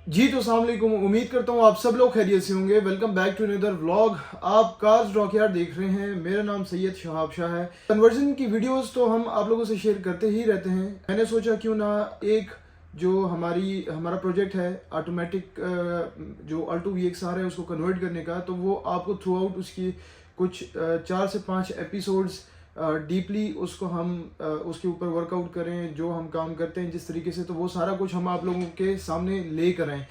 जी तो अस्सलाम वालेकुम। उम्मीद करता हूँ आप सब लोग खैरियत से होंगे। Welcome back to another vlog. आप कार्स डॉकयार्ड देख रहे हैं। मेरा नाम सैयद शहाब शाह है। कन्वर्जन की वीडियोस तो हम आप लोगों से शेयर करते ही रहते हैं। मैंने सोचा क्यों ना एक जो हमारा प्रोजेक्ट है ऑटोमेटिक जो अल्टो VXR है उसको कन्वर्ट करने का, तो वो आपको थ्रू आउट उसकी कुछ 4 से 5 एपिसोड्स डीपली उसको हम उसके ऊपर वर्कआउट करें, जो हम काम करते हैं जिस तरीके से, तो वो सारा कुछ हम आप लोगों के सामने लेकर आएँ।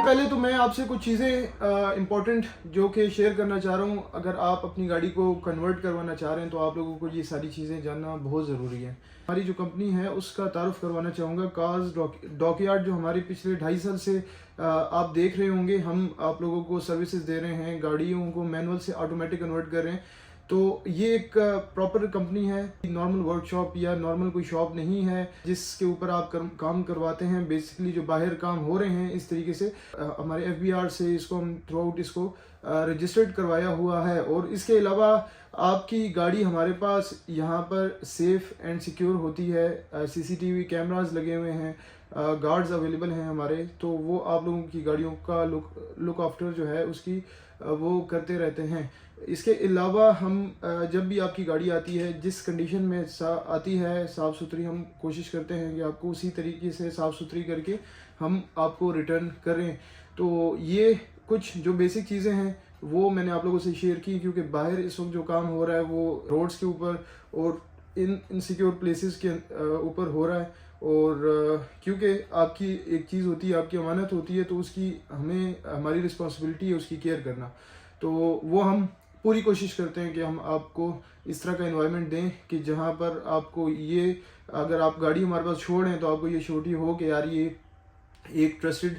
पहले तो मैं आपसे कुछ चीज़ें इंपॉर्टेंट जो कि शेयर करना चाह रहा हूँ। अगर आप अपनी गाड़ी को कन्वर्ट करवाना चाह रहे हैं तो आप लोगों को ये सारी चीज़ें जानना बहुत ज़रूरी है। हमारी जो कंपनी है उसका तारुफ करवाना चाहूँगा। कार्स डॉकयार्ड जो हमारे पिछले 2.5 साल से आप देख रहे होंगे, हम आप लोगों को सर्विसेज दे रहे हैं, गाड़ियों को मैनुअल से ऑटोमेटिक कन्वर्ट कर रहे हैं। तो ये एक प्रॉपर कंपनी है, नॉर्मल वर्कशॉप या नॉर्मल कोई शॉप नहीं है जिसके ऊपर आप काम करवाते हैं। बेसिकली जो बाहर काम हो रहे हैं इस तरीके से हमारे FBR से इसको हम थ्रू आउट इसको रजिस्टर्ड करवाया हुआ है। और इसके अलावा आपकी गाड़ी हमारे पास यहाँ पर सेफ एंड सिक्योर होती है। CCTV कैमरास लगे हुए हैं, गार्ड्स अवेलेबल हैं हमारे, तो वो आप लोगों की गाड़ियों का लुक आफ्टर जो है उसकी वो करते रहते हैं। इसके अलावा हम जब भी आपकी गाड़ी आती है जिस कंडीशन में आती है साफ़ सुथरी, हम कोशिश करते हैं कि आपको उसी तरीके से साफ़ सुथरी करके हम आपको रिटर्न करें। तो ये कुछ जो बेसिक चीज़ें हैं वो मैंने आप लोगों से शेयर की, क्योंकि बाहर इस वक्त जो काम हो रहा है वो रोड्स के ऊपर और इनसिक्योर प्लेसेस के ऊपर हो रहा है। और क्योंकि आपकी एक चीज़ होती है, आपकी अमानत होती है, तो उसकी हमारी रिस्पॉन्सिबिलिटी है उसकी केयर करना। तो वो हम पूरी कोशिश करते हैं कि हम आपको इस तरह का एनवायरनमेंट दें कि जहाँ पर आपको ये, अगर आप गाड़ी हमारे पास छोड़ हैं तो आपको ये श्योरिटी हो कि यार ये एक ट्रस्टेड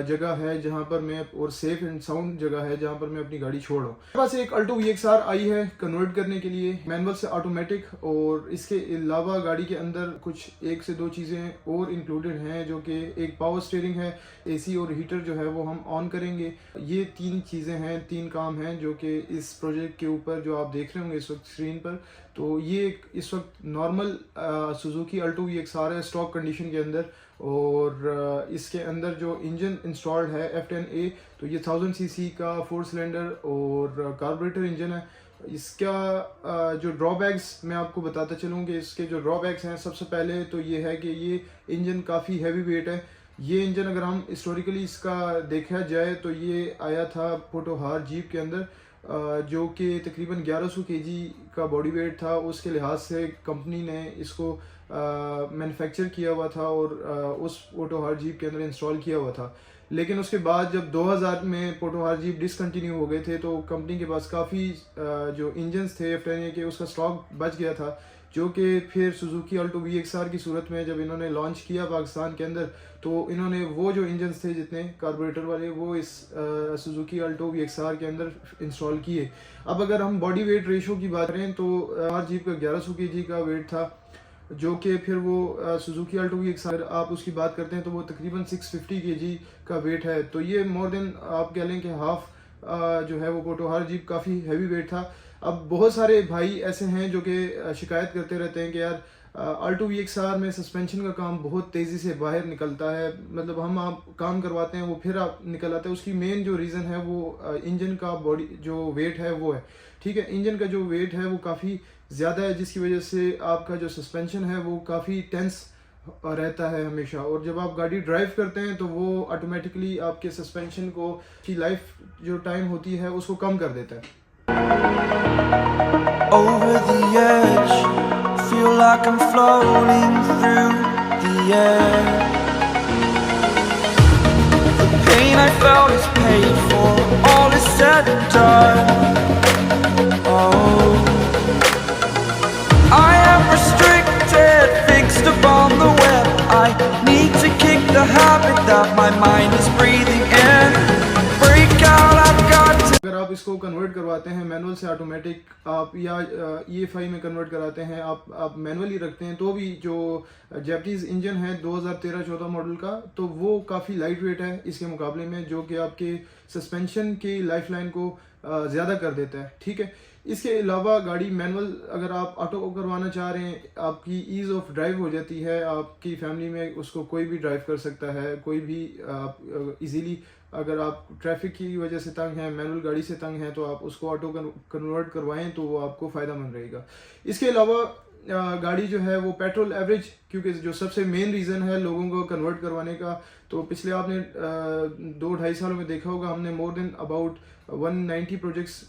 जगह है जहाँ पर मैं, और सेफ एंड साउंड जगह है जहाँ पर मैं अपनी गाड़ी छोड़ रहा हूँ। मेरे पास एक अल्टो VXR आई है कन्वर्ट करने के लिए मैनुअल से ऑटोमेटिक, और इसके अलावा गाड़ी के अंदर कुछ 1 से 2 चीज़ें और इंक्लूडेड हैं, जो कि एक पावर स्टीयरिंग है, AC और हीटर जो है वो हम ऑन करेंगे। ये 3 चीज़ें हैं, 3 काम हैं जो कि इस प्रोजेक्ट के ऊपर जो आप देख रहे होंगे इस वक्त स्क्रीन पर। तो ये इस वक्त नॉर्मल सुजुकी अल्टो VXR है स्टॉक कंडीशन के अंदर, और इसके अंदर जो इंजन इंस्टॉल्ड है F10A, तो ये 1000 cc का 4 सिलेंडर और कार्बोरेटर इंजन है। इसका जो ड्रॉबैक्स मैं आपको बताता चलूँ कि इसके जो ड्रॉबैक्स हैं, सबसे पहले तो ये है कि ये इंजन काफ़ी हैवी वेट है। ये इंजन अगर हम हिस्टोरिकली इसका देखा जाए तो ये आया था पोटोहार जीप के अंदर, जो कि तकरीबन 1100 kg का बॉडी वेट था। उसके लिहाज से कंपनी ने इसको मैन्युफैक्चर किया हुआ था और उस पोटोहार जीप के अंदर इंस्टॉल किया हुआ था। लेकिन उसके बाद जब 2000 में पोटोहार जीप डिसकंटिन्यू हो गए थे, तो कंपनी के पास काफ़ी जो इंजन्स थे F10A के उसका स्टॉक बच गया था, जो कि फिर सुजुकी अल्टो VXR की सूरत में जब इन्होंने लॉन्च किया पाकिस्तान के अंदर, तो इन्होंने वो जो इंजन्स थे जितने कार्बोरेटर वाले वो इस सुजुकी अल्टो VXR के अंदर इंस्टॉल किए। अब अगर हम बॉडी वेट रेशो की बात करें तो हर जीप का 1100 kg का वेट था, जो कि फिर वो सुजुकी अल्टो VXR आप उसकी बात करते हैं तो वो तकरीबन 650 kg का वेट है। तो ये मोर देन आप कह लें कि हाफ जो है वो पोटोहार जीप काफ़ी हैवी वेट था। अब बहुत सारे भाई ऐसे हैं जो कि शिकायत करते रहते हैं कि यार अल्टो VXR में सस्पेंशन का काम बहुत तेज़ी से बाहर निकलता है, मतलब हम आप काम करवाते हैं वो फिर आप निकल आता है। उसकी मेन जो रीज़न है वो इंजन का बॉडी जो वेट है वो है, ठीक है। इंजन का जो वेट है वो काफ़ी ज़्यादा है, जिसकी वजह से आपका जो सस्पेंशन है वो काफ़ी टेंस रहता है हमेशा, और जब आप गाड़ी ड्राइव करते हैं तो वो ऑटोमेटिकली आपके सस्पेंशन को की लाइफ जो टाइम होती है उसको कम कर देता है। Over the edge, feel like I'm floating through the air. The pain I felt is paid for, all is said and done. Oh, I am restricted, fixed upon the web. I need to kick the habit that my mind is breathing in. Break out, I've got to. अगर आप इसको convert करवाते हैं manual से automatic, आप या EFI में convert कराते हैं, आप मैनुअली रखते हैं, तो भी जो जैपनीज़ इंजन है 2013-14 मॉडल का, तो वो काफ़ी लाइट वेट है इसके मुकाबले में, जो कि आपके सस्पेंशन की लाइफ लाइन को ज़्यादा कर देता है, ठीक है। इसके अलावा गाड़ी मैनुअल अगर आप ऑटो को करवाना चाह रहे हैं, आपकी ईज़ ऑफ ड्राइव हो जाती है, आपकी फैमिली में उसको कोई भी ड्राइव कर सकता है, कोई भी आप इजीली, अगर आप ट्रैफिक की वजह से तंग हैं, मैनुअल गाड़ी से तंग हैं, तो आप उसको ऑटो कन्वर्ट करवाएं तो वो आपको फ़ायदेमंद रहेगा। इसके अलावा गाड़ी जो है वो पेट्रोल एवरेज, क्योंकि जो सबसे मेन रीज़न है लोगों को कन्वर्ट करवाने का, तो पिछले आपने 2-2.5 सालों में देखा होगा हमने मोर देन अबाउट 190 प्रोजेक्ट्स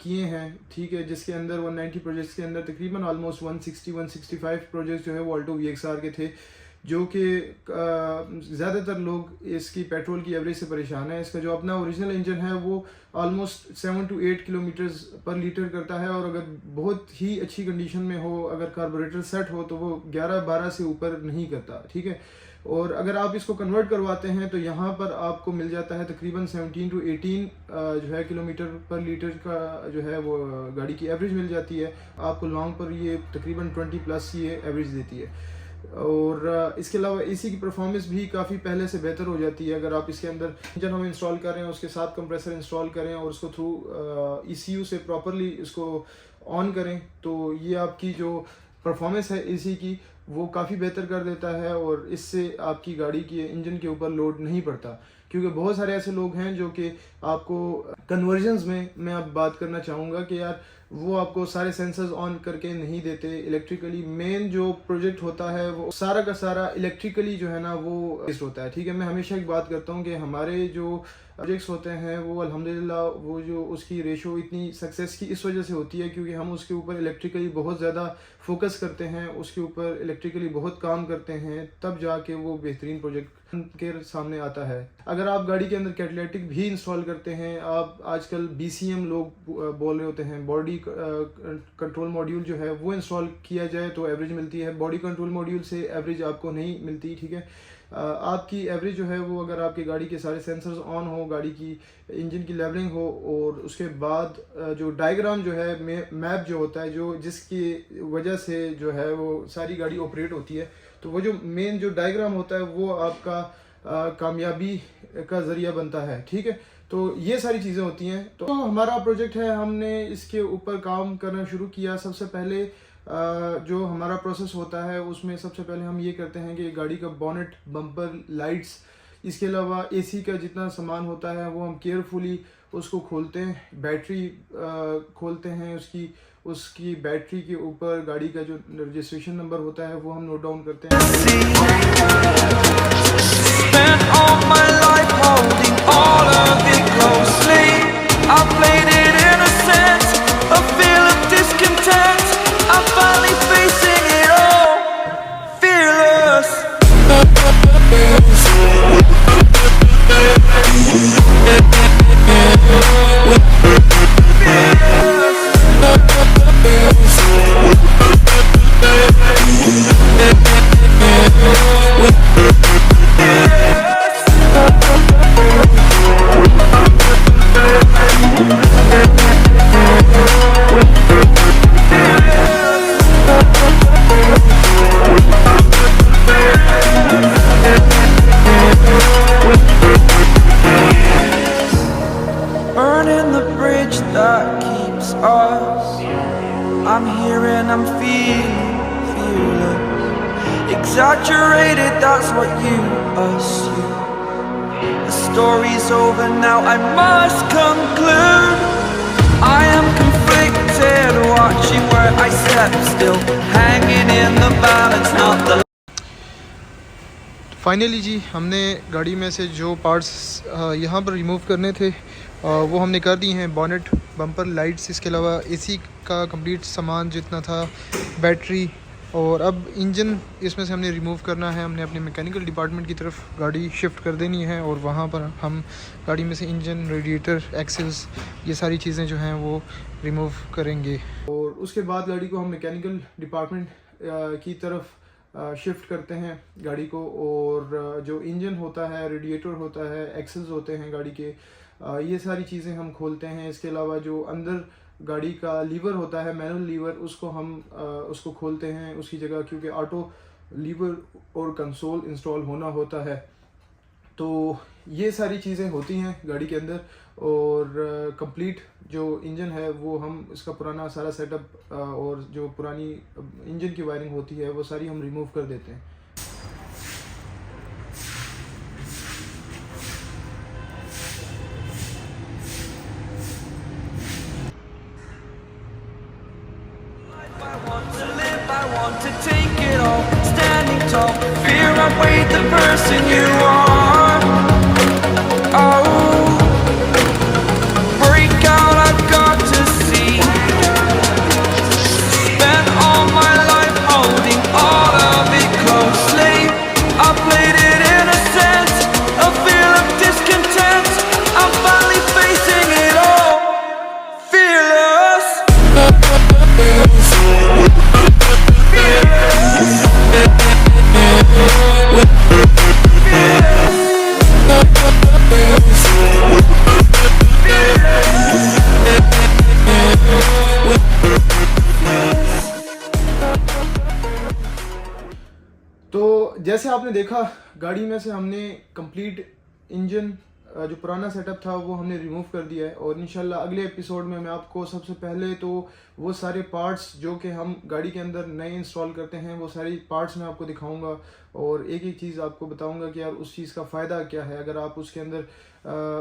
किए हैं, ठीक है, जिसके अंदर 190 प्रोजेक्ट्स के अंदर तकरीबन ऑलमोस्ट 160-165 प्रोजेक्ट्स जो है वो ऑल्टो VXR के थे, जो कि ज़्यादातर लोग इसकी पेट्रोल की एवरेज से परेशान है। इसका जो अपना ओरिजिनल इंजन है वो ऑलमोस्ट 7 to 8 किलोमीटर्स पर लीटर करता है, और अगर बहुत ही अच्छी कंडीशन में हो, अगर कार्बोरेटर सेट हो, तो वो 11-12 से ऊपर नहीं करता, ठीक है। और अगर आप इसको कन्वर्ट करवाते हैं तो यहाँ पर आपको मिल जाता है तकरीबन 17 to 18 जो है किलोमीटर पर लीटर का जो है वो गाड़ी की एवरेज मिल जाती है। आपको लॉन्ग पर ये तकरीबन 20+ ये एवरेज देती है। और इसके अलावा एसी की परफॉर्मेंस भी काफ़ी पहले से बेहतर हो जाती है। अगर आप इसके अंदर इंजन हम इंस्टॉल कर रहे हैं, उसके साथ कंप्रेसर इंस्टॉल करें और उसको थ्रू ECU से प्रॉपरली इसको ऑन करें, तो ये आपकी जो परफॉर्मेंस है एसी की वो काफ़ी बेहतर कर देता है, और इससे आपकी गाड़ी की इंजन के ऊपर लोड नहीं पड़ता। क्योंकि बहुत सारे ऐसे लोग हैं जो कि आपको कन्वर्जन्स में मैं अब बात करना चाहूँगा कि यार वो आपको सारे सेंसर्स ऑन करके नहीं देते इलेक्ट्रिकली। मेन जो प्रोजेक्ट होता है वो सारा का सारा इलेक्ट्रिकली जो है ना वो बेस्ड होता है, ठीक है। मैं हमेशा एक बात करता हूँ कि हमारे जो प्रोजेक्ट्स होते हैं वो अल्हम्दुलिल्लाह वो जो उसकी रेशो इतनी सक्सेस की इस वजह से होती है क्योंकि हम उसके ऊपर इलेक्ट्रिकली बहुत ज़्यादा फोकस करते हैं, उसके ऊपर इलेक्ट्रिकली बहुत काम करते हैं, तब जाके वो बेहतरीन प्रोजेक्ट के सामने आता है। अगर आप गाड़ी के अंदर कैटलिटिक भी इंस्टॉल करते हैं, आप आजकल BCM लोग बोल रहे होते हैं, बॉडी कंट्रोल मॉड्यूल जो है वो इंस्टॉल किया जाए तो एवरेज मिलती है। बॉडी कंट्रोल मॉड्यूल से एवरेज आपको नहीं मिलती, ठीक है। आपकी एवरेज जो है वो अगर आपकी गाड़ी के सारे सेंसर्स ऑन हो, गाड़ी की इंजन की लेवलिंग हो, और उसके बाद जो डायग्राम जो है मैप जो होता है, जो जिसकी वजह से जो है वो सारी गाड़ी ऑपरेट होती है, तो वो जो मेन जो डायग्राम होता है वो आपका कामयाबी का ज़रिया बनता है, ठीक है। तो ये सारी चीज़ें होती हैं। तो हमारा प्रोजेक्ट है, हमने इसके ऊपर काम करना शुरू किया। सबसे पहले जो हमारा प्रोसेस होता है उसमें सबसे पहले हम ये करते हैं कि गाड़ी का बॉनेट, बम्पर, लाइट्स, इसके अलावा AC का जितना सामान होता है वो हम केयरफुली उसको खोलते हैं। बैटरी खोलते हैं, उसकी बैटरी के ऊपर गाड़ी का जो रजिस्ट्रेशन नंबर होता है वो हम नोट डाउन करते हैं। Spent all my life holding all of it closely. I played it innocent, a feel of discontent. I'm finally facing it all, fearless. Burning the bridge that keeps us. I'm here and I'm feeling fearless. Exaggerated, that's what you assume. The story's over now, I must conclude. I am conflicted, watching where I step still, hanging in the balance, not the. Finally जी हमने गाड़ी में से जो parts यहाँ पर remove करने थे वो हमने कर दी हैं। बॉनेट, बम्पर, लाइट्स, इसके अलावा AC का कंप्लीट सामान जितना था, बैटरी, और अब इंजन इसमें से हमने रिमूव करना है। हमने अपने मैकेनिकल डिपार्टमेंट की तरफ गाड़ी शिफ्ट कर देनी है और वहाँ पर हम गाड़ी में से इंजन, रेडिएटर, एक्सेल्स, ये सारी चीज़ें जो हैं वो रिमूव करेंगे। और उसके बाद गाड़ी को हम मैकेनिकल डिपार्टमेंट की तरफ शिफ्ट करते हैं गाड़ी को, और जो इंजन होता है, रेडिएटर होता है, एक्सेल्स होते हैं गाड़ी के, ये सारी चीज़ें हम खोलते हैं। इसके अलावा जो अंदर गाड़ी का लीवर होता है, मैनुअल लीवर, उसको हम उसको खोलते हैं उसकी जगह, क्योंकि ऑटो लीवर और कंसोल इंस्टॉल होना होता है। तो ये सारी चीज़ें होती हैं गाड़ी के अंदर, और कंप्लीट जो इंजन है वो हम इसका पुराना सारा सेटअप और जो पुरानी इंजन की वायरिंग होती है वो सारी हम रिमूव कर देते हैं। I want to live, I want to take it all. Standing tall, fear I weighed the person you are. Oh, break out, I've got to see. Spent all my life holding all of it closely. I played it innocent, a feel of discontent. I'm finally facing it all, fearless. तो जैसे आपने देखा गाड़ी में से हमने complete engine जो पुराना सेटअप था वो हमने रिमूव कर दिया है, और इंशाल्लाह अगले एपिसोड में मैं आपको सबसे पहले तो वो सारे पार्ट्स जो कि हम गाड़ी के अंदर नए इंस्टॉल करते हैं वो सारी पार्ट्स मैं आपको दिखाऊंगा, और एक एक चीज़ आपको बताऊंगा कि यार उस चीज़ का फ़ायदा क्या है। अगर आप उसके अंदर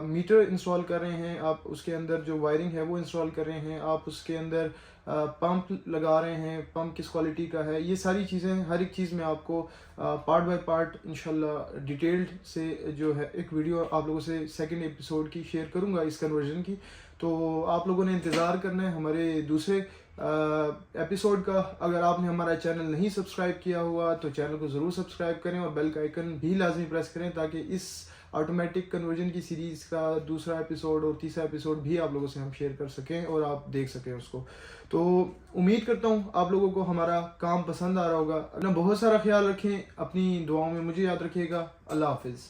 मीटर इंस्टॉल कर रहे हैं, आप उसके अंदर जो वायरिंग है वो इंस्टॉल कर रहे हैं, आप उसके अंदर पंप लगा रहे हैं, पंप किस क्वालिटी का है, ये सारी चीज़ें हर एक चीज़ में आपको पार्ट बाय पार्ट इंशाल्लाह डिटेल्ड से जो है एक वीडियो आप लोगों से सेकंड एपिसोड की शेयर करूंगा इस कन्वर्जन की। तो आप लोगों ने इंतज़ार करना है हमारे दूसरे एपिसोड का। अगर आपने हमारा चैनल नहीं सब्सक्राइब किया हुआ तो चैनल को ज़रूर सब्सक्राइब करें और बेल का आइकन भी लाजमी प्रेस करें, ताकि इस ऑटोमेटिक कन्वर्जन की सीरीज़ का दूसरा एपिसोड और तीसरा एपिसोड भी आप लोगों से हम शेयर कर सकें और आप देख सकें उसको। तो उम्मीद करता हूँ आप लोगों को हमारा काम पसंद आ रहा होगा। अपना बहुत सारा ख्याल रखें, अपनी दुआओं में मुझे याद रखिएगा। अल्लाह हाफिज़।